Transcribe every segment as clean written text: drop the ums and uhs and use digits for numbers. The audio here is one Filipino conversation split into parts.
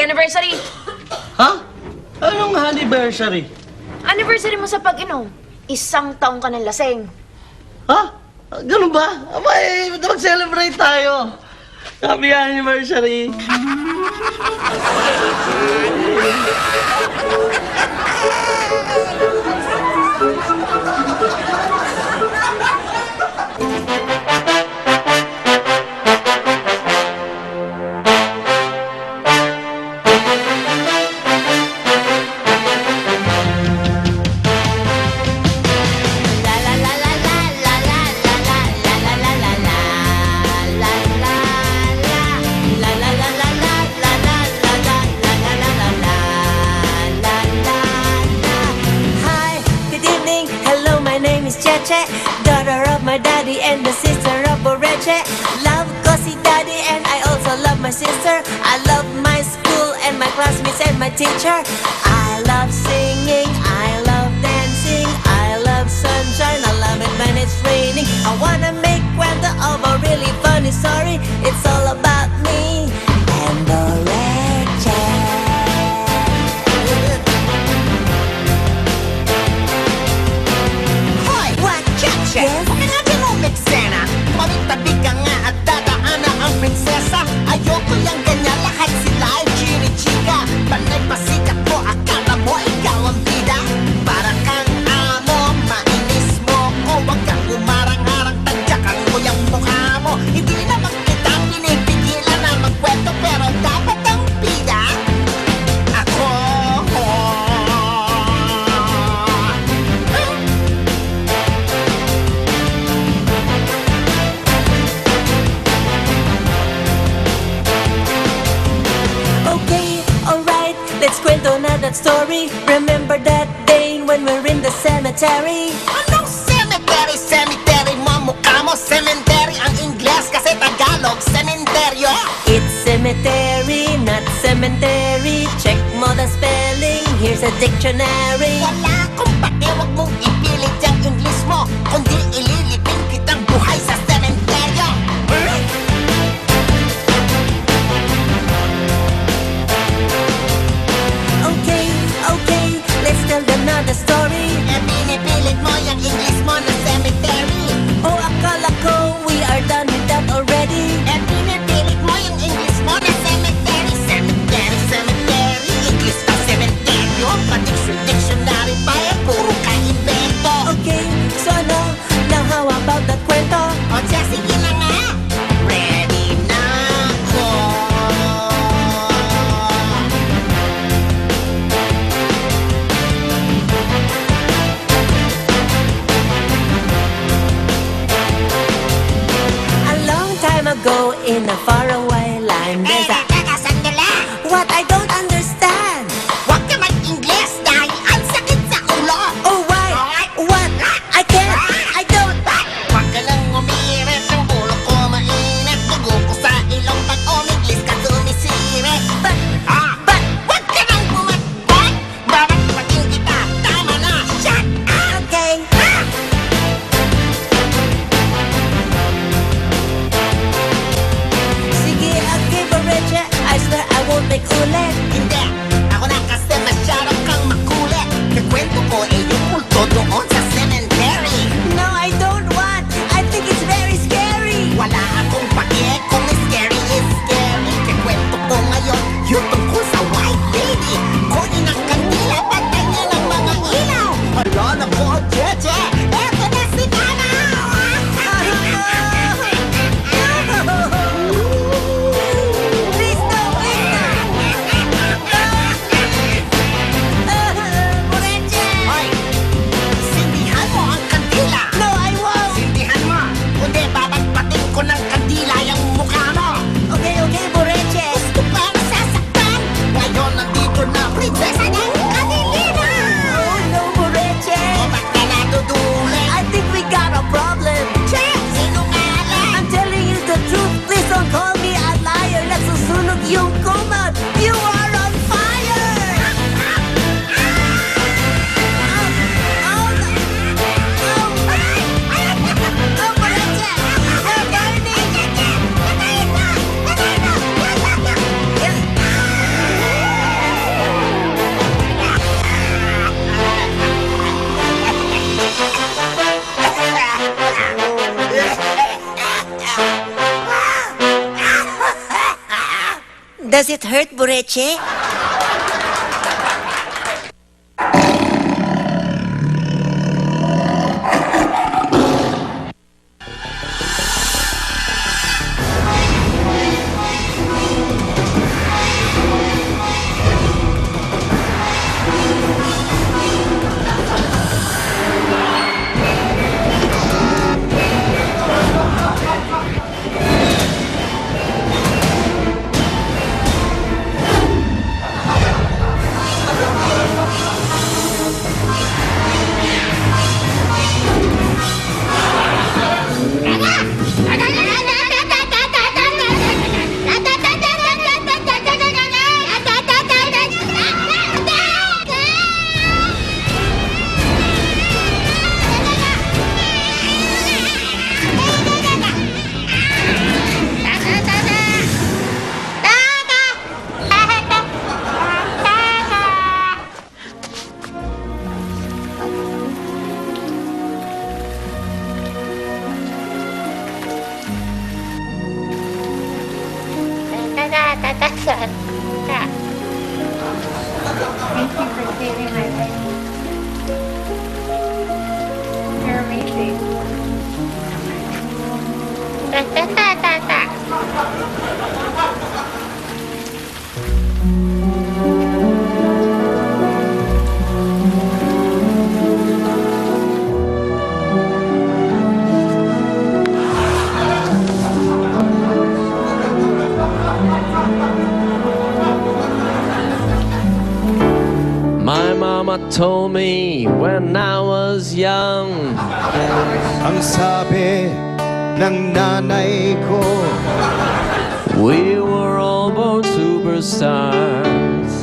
Happy anniversary! Ha? Anong anniversary? Anniversary mo sa pag-inom. 1 taong ka ng laseng. Ha? Ganun ba? Abay, mag-celebrate tayo. Happy anniversary. Cheche, daughter of my daddy and the sister of Boreche. Love Kosi daddy and I also love my sister. I love my school and my classmates and my teacher. I love singing, I love dancing, I love sunshine, I love it when it's raining. I wanna make cuento of a really funny story. It's all about me and Boreche. Yes? Huwag ka natin umiksena. Pamitabi ka nga at dadaanan ang prinsesa. Ayoko yung ganyan, lahat sila ay chinichika. Panay pasikat mo, akala mo ikaw ang bida. Para kang amo, mainis mo ko. Huwag kang umarang-arang, tadyakan mo yung mukha mo. Hindi naman kita pinipigilan na magkwento, pero dapat ang bida ako. Let's cuento na that story. Remember that day when we're in the cemetery? Anong cemetery? Cemetery mo, mukha mo cemetery. Ang Ingles kasi Tagalog, cementerio. It's cemetery, not cemetery. Check mo the spelling, here's a dictionary. Wala akong pake, wag mong ipilit yung English mo. Kundi ililibing kitang buhay sa cementerio. Okay, let's tell another story. E pinipilit mo yung English mo na cemetery. Oh, akala ko we are done with that already. E pinipilit mo yung English mo na cemetery. Cemetery, cemetery, English pa cementerio. Pa-dictionary pa eh, puro ka invento. Okay, so ano? Now how about that kwento? O siya, sige na nga. Ready na ako. A long time ago in a faraway land, there's a... Teka, sandali. What I don't understand. Huwag ka mag-Ingles dahil ang sakit sa ulo. Oh, why? What? I can't. I don't. Huwag ka lang umirit, ang ulo ko mainit. Dugo ko sa ilong pag umiglis ka sumisirit. But, Huwag ka lang bumatbag. Babagpagin kita. Tama na. Shut up. okay. Sige, okay, Boreche. Does it hurt, Boreche? Thank you for saving my life. You're amazing. My mama told me when I was young, Ang sabi ng nanay ko, we were all born superstars.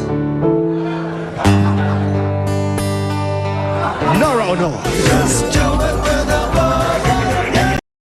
no, no, no, just